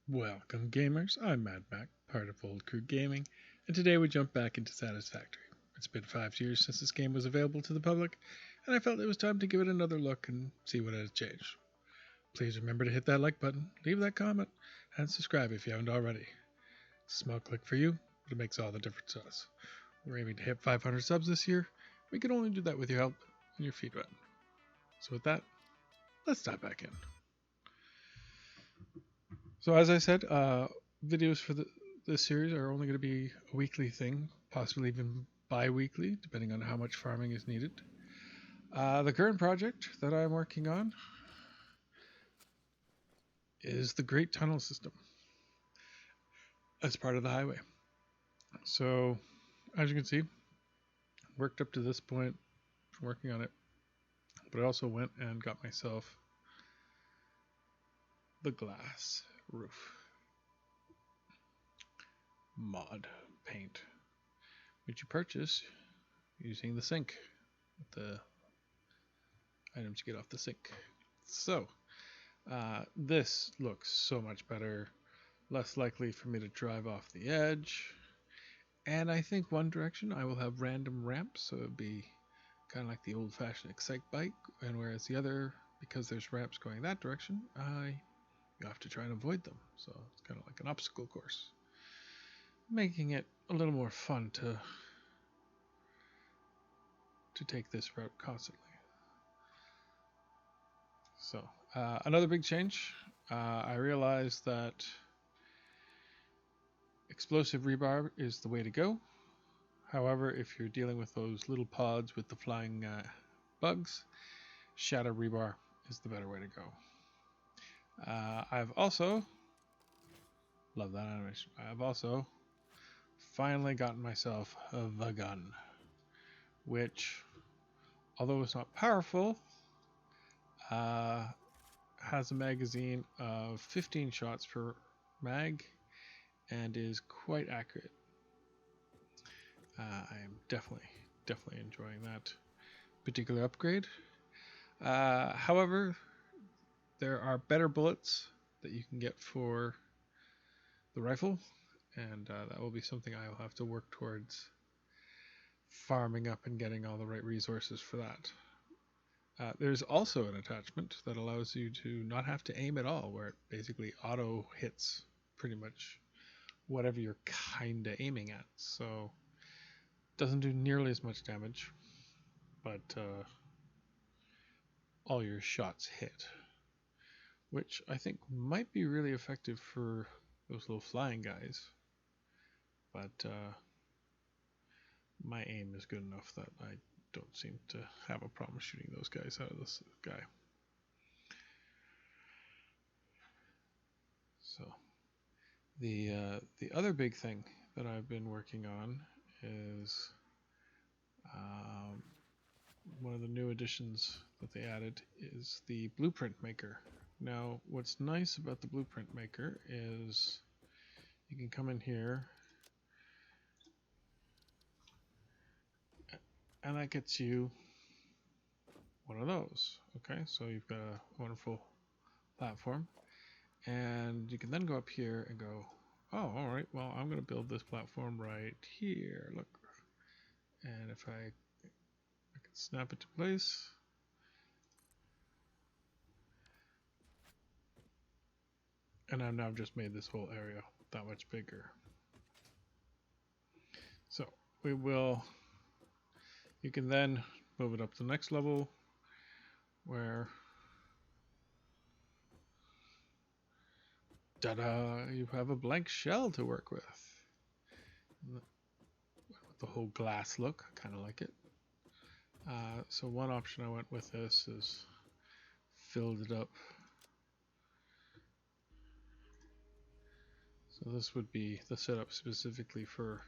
Welcome, gamers. I'm Mad Mac, part of OldCrewGaming, and today we jump back into Satisfactory. It's been 5 years since this game was available to the public, and I felt it was time to give it another look and see what has changed. Please remember to hit that like button, leave that comment, and subscribe if you haven't already. It's a small click for you, but it makes all the difference to us. We're aiming to hit 500 subs this year. We can only do that with your help and your feedback. So with that, let's dive back in. So as I said, videos for this series are only going to be a weekly thing, possibly even bi-weekly, depending on how much farming is needed. The current project that I'm working on is the Great Tunnel System as part of the highway. So as you can see, worked up to this point, working on it, but I also went and got myself the glass roof mod paint, which you purchase using the sink, the items you get off the sink. So this looks so much better, less likely for me to drive off the edge, and I think one direction I will have random ramps, so it'd be kind of like the old-fashioned Excite bike, and whereas the other, because there's ramps going that direction, you have to try and avoid them, so it's kind of like an obstacle course, making it a little more fun to take this route constantly. So another big change, I realized that explosive rebar is the way to go. However, if you're dealing with those little pods with the flying bugs, shatter rebar is the better way to go. I've also, love that animation, I've also finally gotten myself the gun, which, although it's not powerful, has a magazine of 15 shots per mag and is quite accurate. I am definitely enjoying that particular upgrade. However, there are better bullets that you can get for the rifle, and that will be something I will have to work towards farming up and getting all the right resources for that. There's also an attachment that allows you to not have to aim at all, where it basically auto hits pretty much whatever you're kinda aiming at. So doesn't do nearly as much damage, but all your shots hit, which I think might be really effective for those little flying guys. But my aim is good enough that I don't seem to have a problem shooting those guys out of this guy. So the other big thing that I've been working on is one of the new additions that they added is the blueprint maker. Now, what's nice about the blueprint maker is you can come in here and that gets you one of those. Okay, so you've got a wonderful platform, and you can then go up here and go, oh, all right, well, I'm going to build this platform right here. Look, and if I can snap it to place, and I've now just made this whole area that much bigger. So we will, you can then move it up to the next level where, ta-da, you have a blank shell to work with. With the whole glass look, I kind of like it. So one option I went with this is filled it up. So this would be the setup specifically for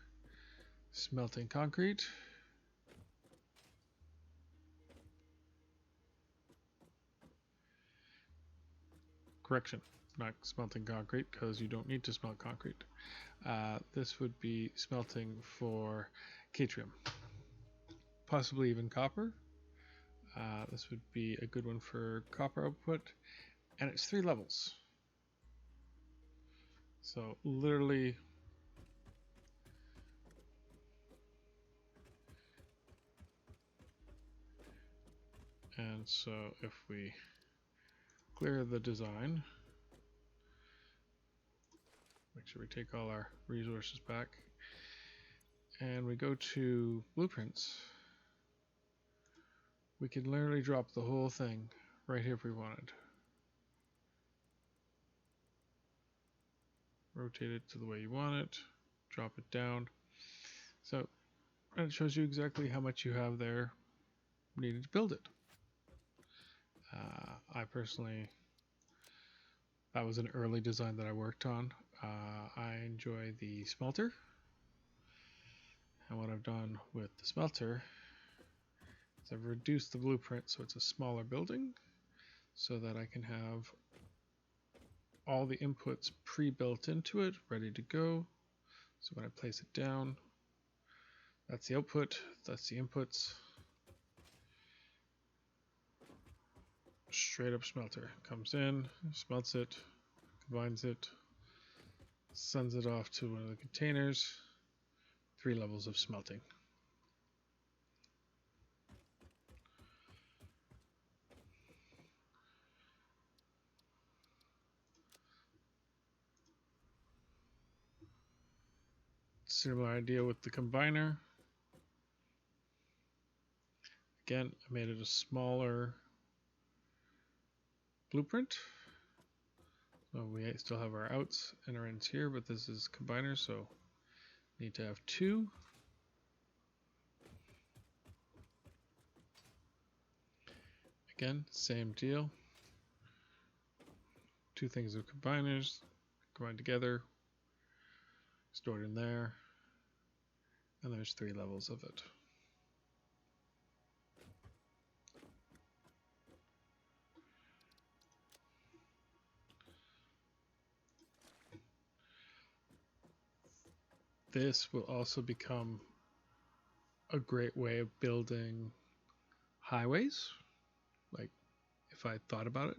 smelting concrete. Correction, not smelting concrete, because you don't need to smelt concrete. This would be smelting for catrium, possibly even copper. This would be a good one for copper output, and it's 3 levels. So literally, and so if we clear the design, make sure we take all our resources back, and we go to blueprints, we can literally drop the whole thing right here if we wanted. Rotate it to the way you want it, drop it down. So it shows you exactly how much you have there needed to build it. I personally, that was an early design that I worked on. I enjoy the smelter. And what I've done with the smelter is I've reduced the blueprint so it's a smaller building so that I can have all the inputs pre-built into it, ready to go. So when I place it down, that's the output, that's the inputs. Straight up smelter. Comes in, smelts it, combines it, sends it off to one of the containers. 3 levels of smelting. Similar idea with the combiner. Again, I made it a smaller blueprint. So we still have our outs and our ends here, but this is combiner, so need to have 2. Again, same deal. 2 things of combiners combined together, stored in there, and there's 3 levels of it. This will also become a great way of building highways. Like, if I thought about it,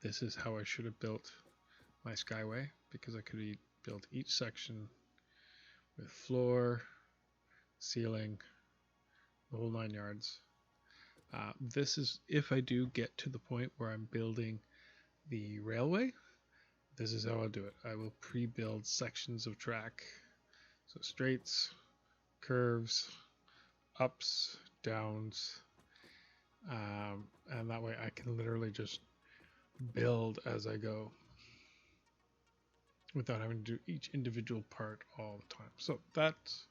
this is how I should have built my skyway, because I could build each section with floor, ceiling, the whole 9 yards. This is if I do get to the point where I'm building the railway, this is how I'll do it. I will pre-build sections of track. So straights, curves, ups, downs, and that way I can literally just build as I go without having to do each individual part all the time. So that's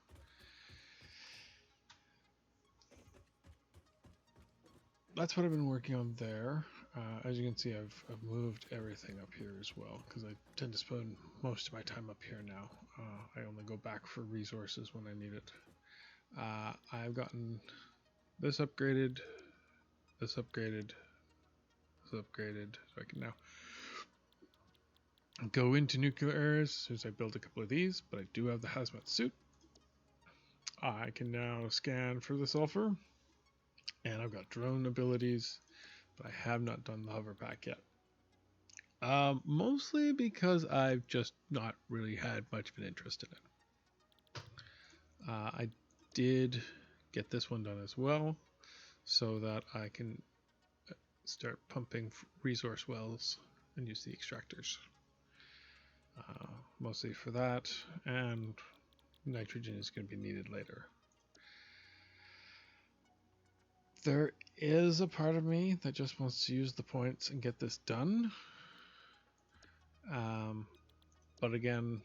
what I've been working on there. As you can see, I've moved everything up here as well, because I tend to spend most of my time up here now. I only go back for resources when I need it. I've gotten this upgraded, this upgraded, this upgraded, so I can now go into nuclear areas as soon as I build a couple of these, but I do have the hazmat suit. I can now scan for the sulfur, and I've got drone abilities, but I have not done the hover pack yet. Mostly because I've just not really had much of an interest in it. I did get this one done as well, so that I can start pumping resource wells and use the extractors. Mostly for that, and nitrogen is going to be needed later. There is a part of me that just wants to use the points and get this done. But again,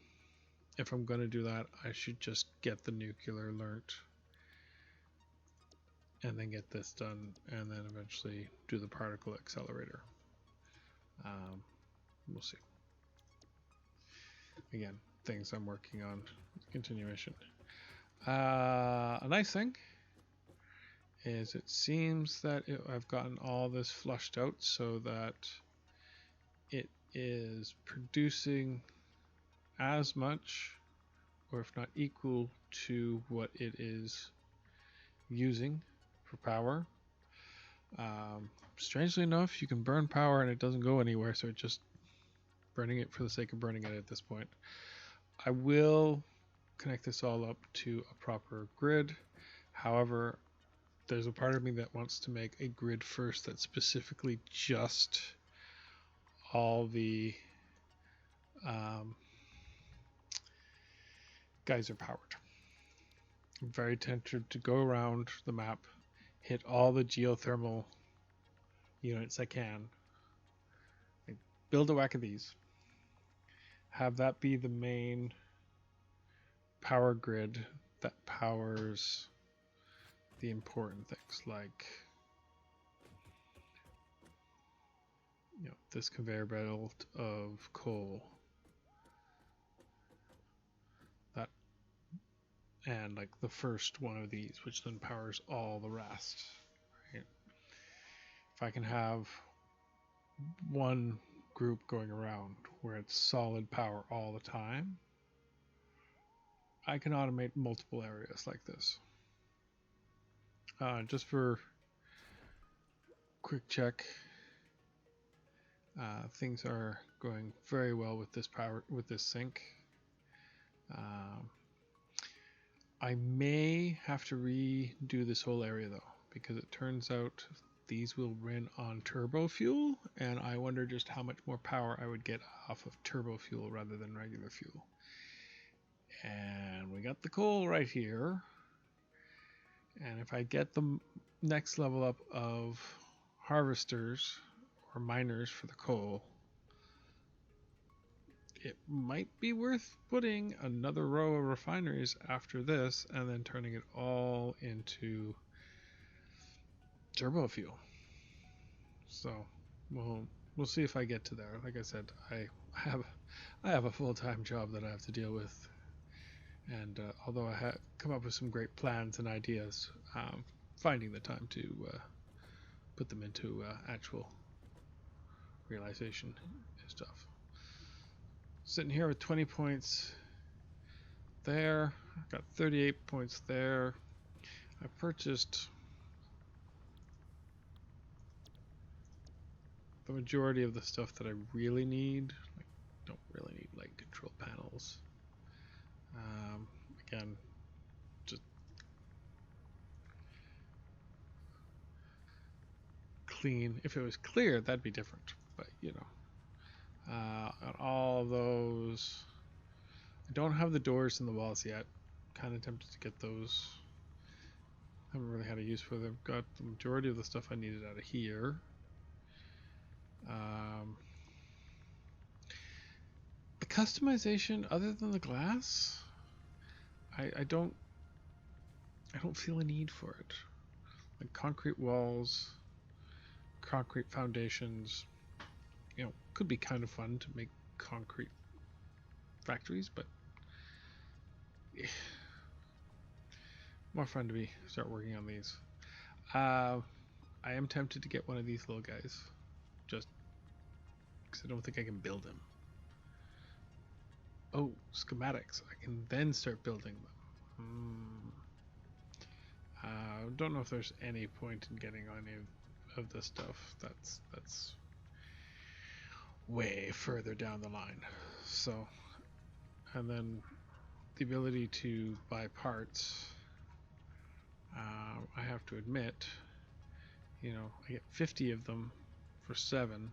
if I'm going to do that, I should just get the nuclear learnt and then get this done, and then eventually do the particle accelerator. We'll see. Again, things I'm working on. Continuation. A nice thing is it seems that I've gotten all this flushed out so that it is producing as much, or if not equal to what it is using for power. Strangely enough, you can burn power and it doesn't go anywhere, so it just burning it for the sake of burning it at this point. I will connect this all up to a proper grid. However, there's a part of me that wants to make a grid first that's specifically just all the geyser powered. I'm very tempted to go around the map, hit all the geothermal units I can, like build a whack of these, have that be the main power grid that powers the important things, like this conveyor belt of coal, that, and like the first one of these, which then powers all the rest. Right? If I can have one group going around where it's solid power all the time, I can automate multiple areas like this. Just for quick check, things are going very well with this sink. I may have to redo this whole area though, because it turns out these will run on turbo fuel, and I wonder just how much more power I would get off of turbo fuel rather than regular fuel. And we got the coal right here. And if I get the next level up of harvesters or miners for the coal, it might be worth putting another row of refineries after this and then turning it all into turbo fuel. So we'll see if I get to there. Like I said, I have a full-time job that I have to deal with, and although I have come up with some great plans and ideas, finding the time to put them into actual realization is tough. Sitting here with 20 points there, I've got 38 points there. I purchased the majority of the stuff that I really need. Like, don't really need light control panels. Again, just clean. If it was clear, that'd be different. But on all of those, I don't have the doors in the walls yet. Kind of tempted to get those. Haven't really had a use for them. Got the majority of the stuff I needed out of here. The customization, other than the glass, I don't feel a need for it. Like concrete walls, concrete foundations, could be kind of fun to make concrete factories, but more fun to start working on these. I am tempted to get one of these little guys, just because I don't think I can build them. Oh, schematics. I can then start building them. Don't know if there's any point in getting on any of this stuff. That's way further down the line. So, and then the ability to buy parts. I have to admit, I get 50 of them for 7.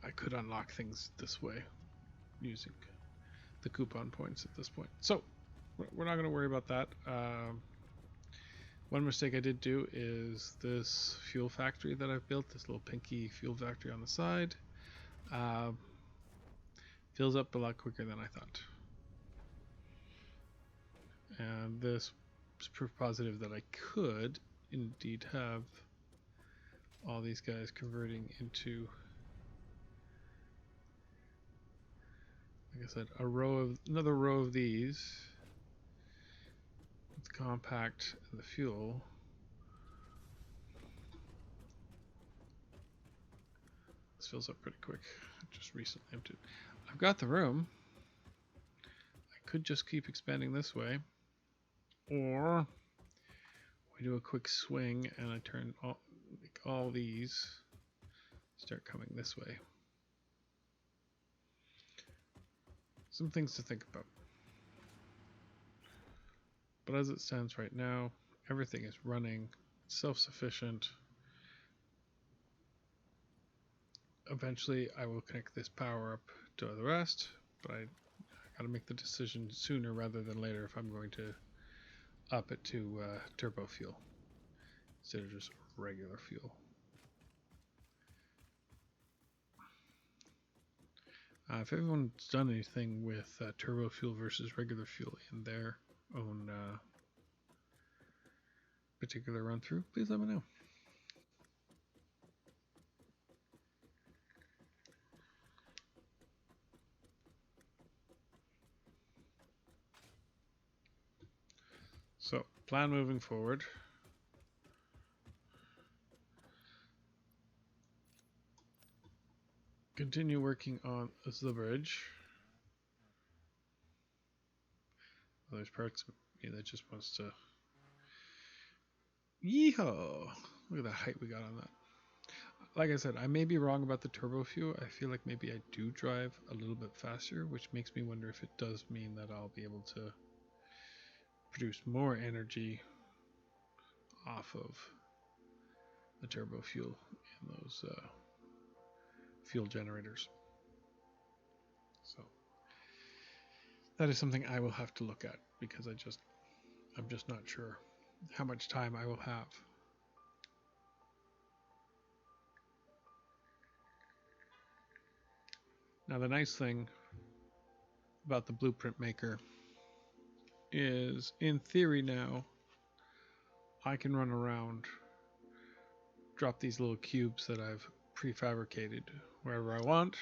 I could unlock things this way using the coupon points at this point. So we're not going to worry about that. One mistake I did do is this fuel factory that I've built, this little pinky fuel factory on the side, fills up a lot quicker than I thought. And this is proof positive that I could indeed have all these guys converting into, like I said, another row of these with the compact and the fuel. This fills up pretty quick. I just recently emptied. I've got the room. I could just keep expanding this way, or we do a quick swing and I turn all these start coming this way. Some things to think about. But as it stands right now, everything is running, self-sufficient. Eventually, I will connect this power up to the rest, but I got to make the decision sooner rather than later if I'm going to up it to turbo fuel instead of just regular fuel. If everyone's done anything with turbo fuel versus regular fuel in their own particular run through, please let me know. So, plan moving forward. Continue working on the bridge. Well, there's parts of me that just wants to. Yeehaw! Look at the height we got on that. Like I said, I may be wrong about the turbo fuel. I feel like maybe I do drive a little bit faster, which makes me wonder if it does mean that I'll be able to produce more energy off of the turbo fuel in those fuel generators. So that is something I will have to look at because I'm just not sure how much time I will have. Now the nice thing about the blueprint maker is, in theory now, I can run around, drop these little cubes that I've prefabricated wherever I want,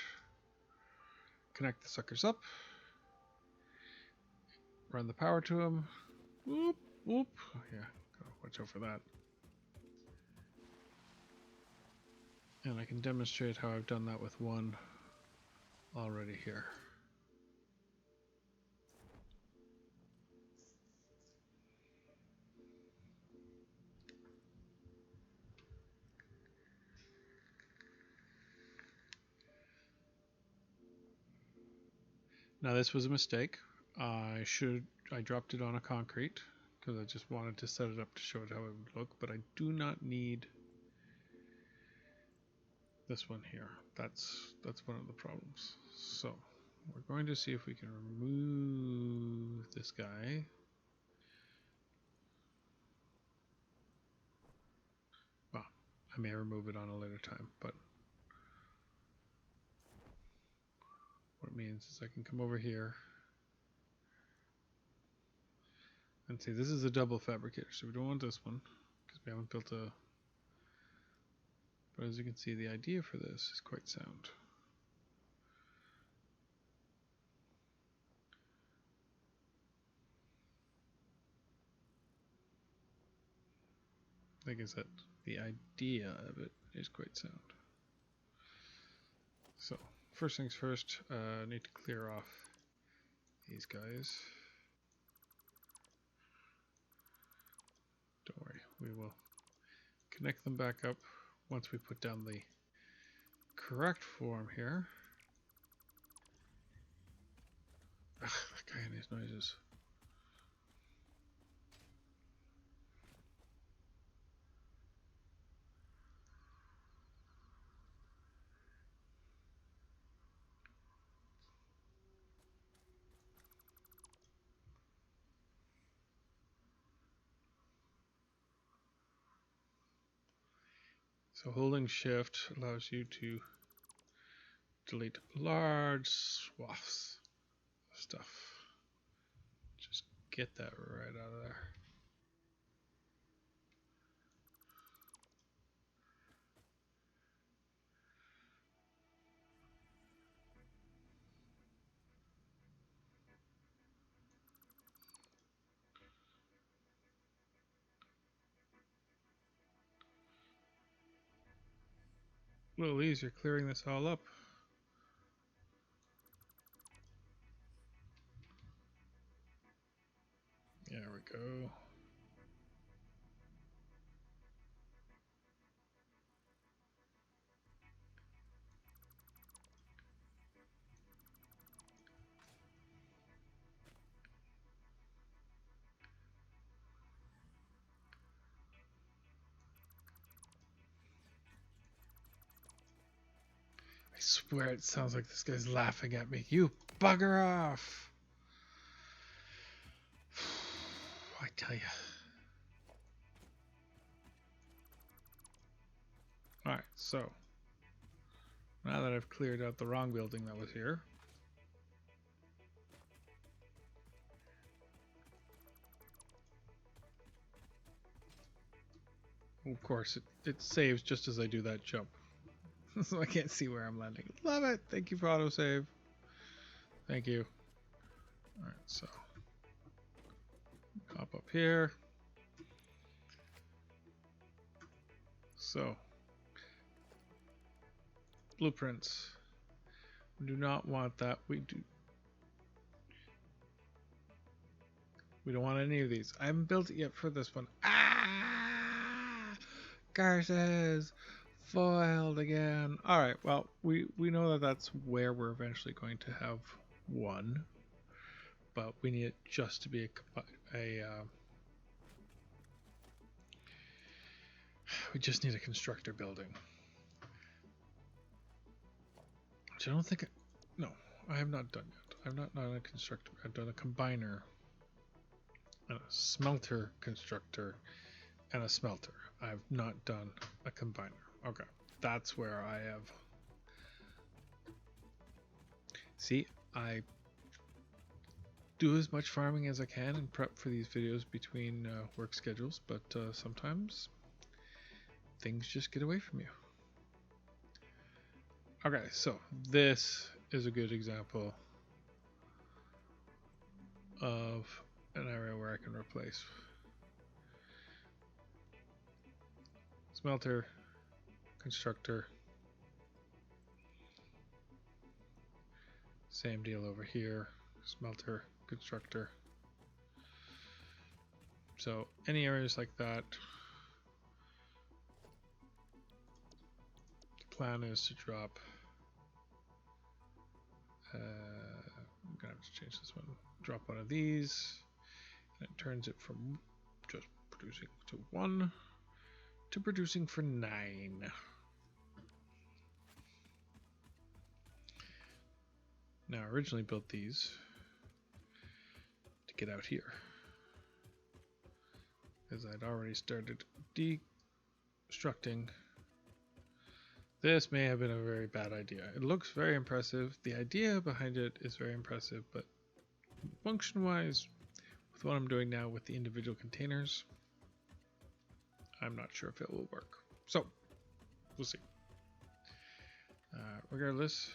connect the suckers up, run the power to them, whoop, whoop, oh, yeah, gotta watch out for that. And I can demonstrate how I've done that with one already here. Now this was a mistake. I dropped it on a concrete because I just wanted to set it up to show it how it would look, but I do not need this one here. That's one of the problems. So we're going to see if we can remove this guy. Well, I may remove it on a later time, but what it means is I can come over here and see this is a double fabricator, so we don't want this one because we haven't built a. But as you can see, the idea for this is quite sound. Like I said, the idea of it is quite sound. So, first things first, I need to clear off these guys. Don't worry, we will connect them back up once we put down the correct form here. Ugh, that guy and his noises. So holding shift allows you to delete large swaths of stuff. Just get that right out of there. A little easier clearing this all up. There we go. swear it sounds like this guy's laughing at me. You bugger off! I tell you. Alright, so now that I've cleared out the wrong building that was here, of course it saves just as I do that jump. So I can't see where I'm landing. Love it! Thank you for autosave. Thank you. Alright, so hop up here. So blueprints. We do not want that. We don't want any of these. I haven't built it yet for this one. Ah! Curses! Foiled again. Alright, well, we know that that's where we're eventually going to have one. But we need it just to be we just need a constructor building. Which I don't think... No, I have not done yet. I've not done a constructor. I've done a combiner, and a smelter constructor, and a smelter. I've not done a combiner. Okay, that's where I have... See, I do as much farming as I can and prep for these videos between work schedules, but sometimes things just get away from you. Okay, so this is a good example of an area where I can replace smelter, constructor, same deal over here, smelter, constructor. So any areas like that, the plan is to drop I'm gonna have to change this one. Drop one of these, and it turns it from just producing to 1 to producing for 9. Now, I originally built these to get out here, because I'd already started destructing. This may have been a very bad idea. It looks very impressive. The idea behind it is very impressive, but function-wise, with what I'm doing now with the individual containers, I'm not sure if it will work. So, we'll see. Regardless,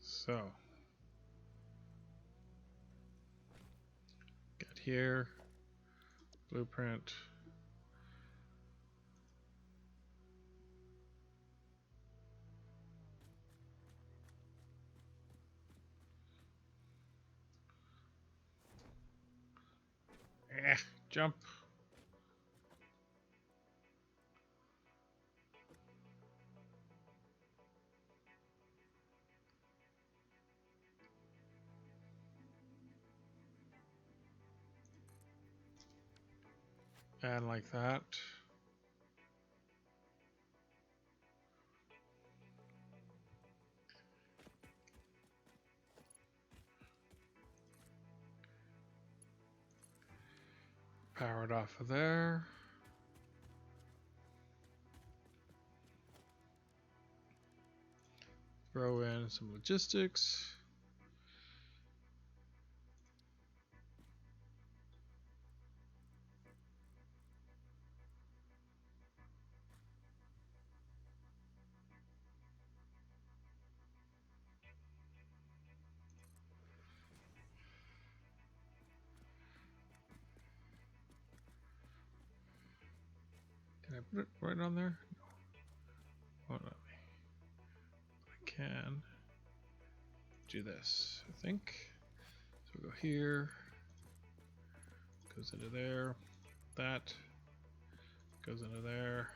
so get here, blueprint. Jump. And like that. Power it off of there. Throw in some logistics. Can I put it right on there? No. Won't let me. I can do this, I think. So we'll go here. Goes into there. That goes into there.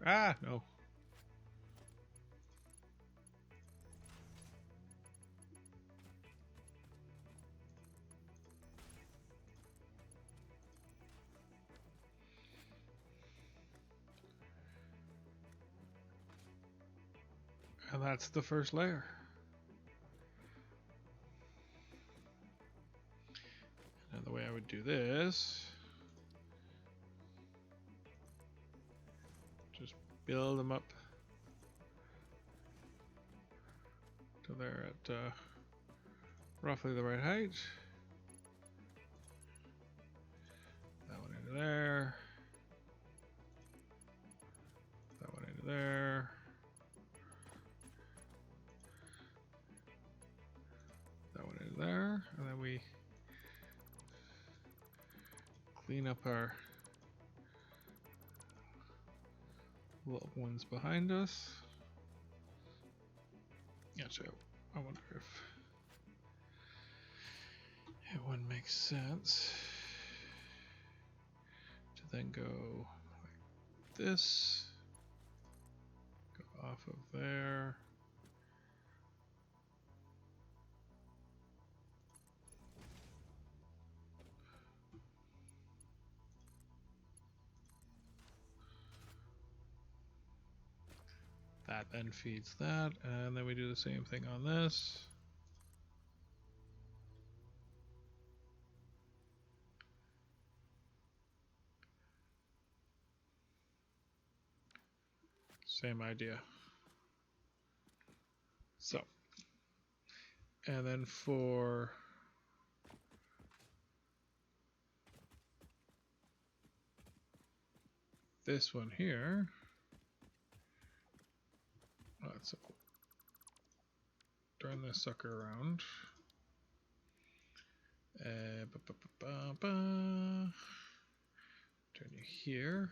Ah, no. that's the first layer. And the way I would do this, just build them up till they're at roughly the right height. That one into there. That one into there. That one into there. And then we clean up our little ones behind us. Actually, I wonder if it wouldn't make sense to then go like this, go off of there. That then feeds that, and then we do the same thing on this. Same idea. So, and then for this one here, let's turn this sucker around. Turn you here.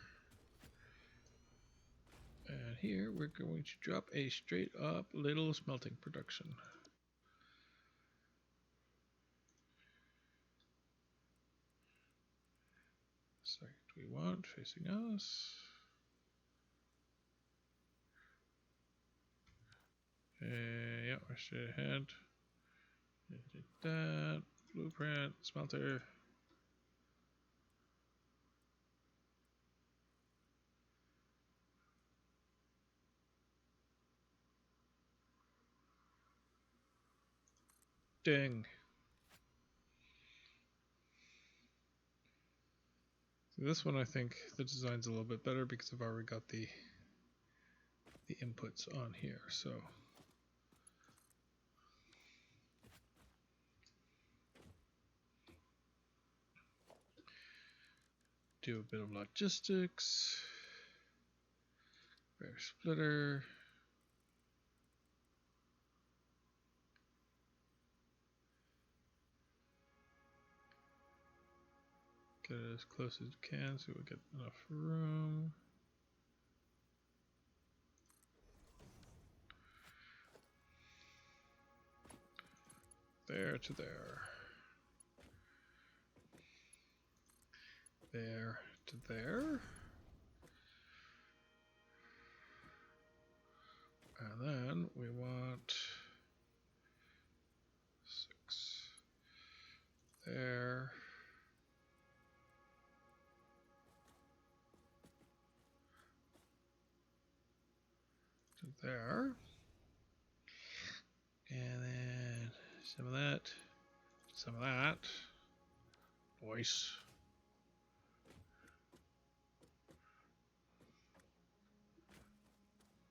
And here we're going to drop a straight up little smelting production. Site we want facing us. Yeah, we're straight ahead. Did that. Blueprint, smelter. Ding. So this one I think the design's a little bit better because I've already got the inputs on here. So do a bit of logistics. Bear splitter. Get it as close as you can so we get enough room. There to there. There to there. And then we want 6 there. To there. And then some of that. Some of that. Nice.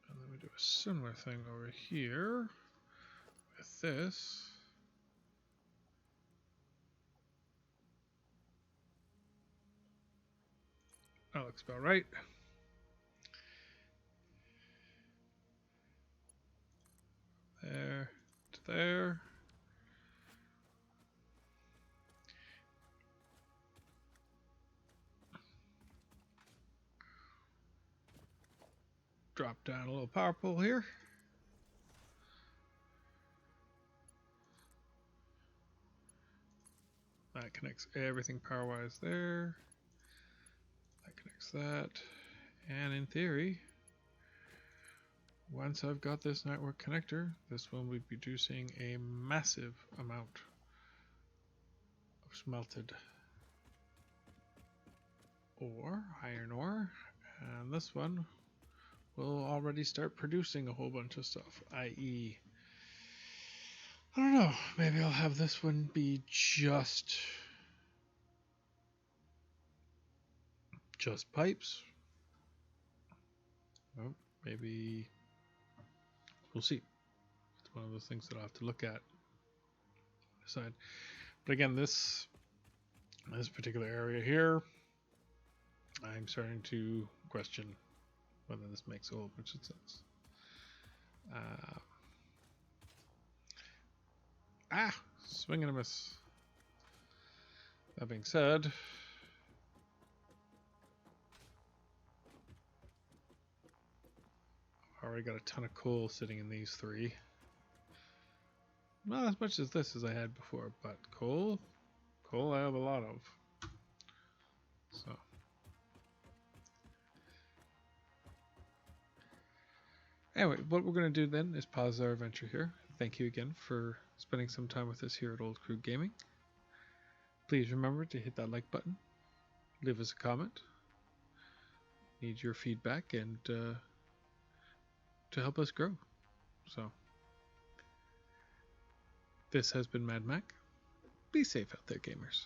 And then we do a similar thing over here with this. That looks about right. There to there. Drop down a little power pole here. That connects everything power-wise there. That connects that. And in theory, once I've got this network connector, this one will be producing a massive amount of smelted ore, iron ore, and this one will already start producing a whole bunch of stuff, i.e., I don't know, maybe I'll have this one be just pipes. Oh, maybe we'll see. It's one of those things that I'll have to look at, decide. But again, this particular area here, I'm starting to question whether this makes a whole bunch of sense. Swing and a miss. That being said, I've already got a ton of coal sitting in these three. Not as much as this as I had before, but coal I have a lot of. So anyway, what we're going to do then is pause our adventure here. Thank you again for spending some time with us here at Old Crew Gaming. Please remember to hit that like button, leave us a comment. Need your feedback and to help us grow. So this has been Mad Mac. Be safe out there, gamers.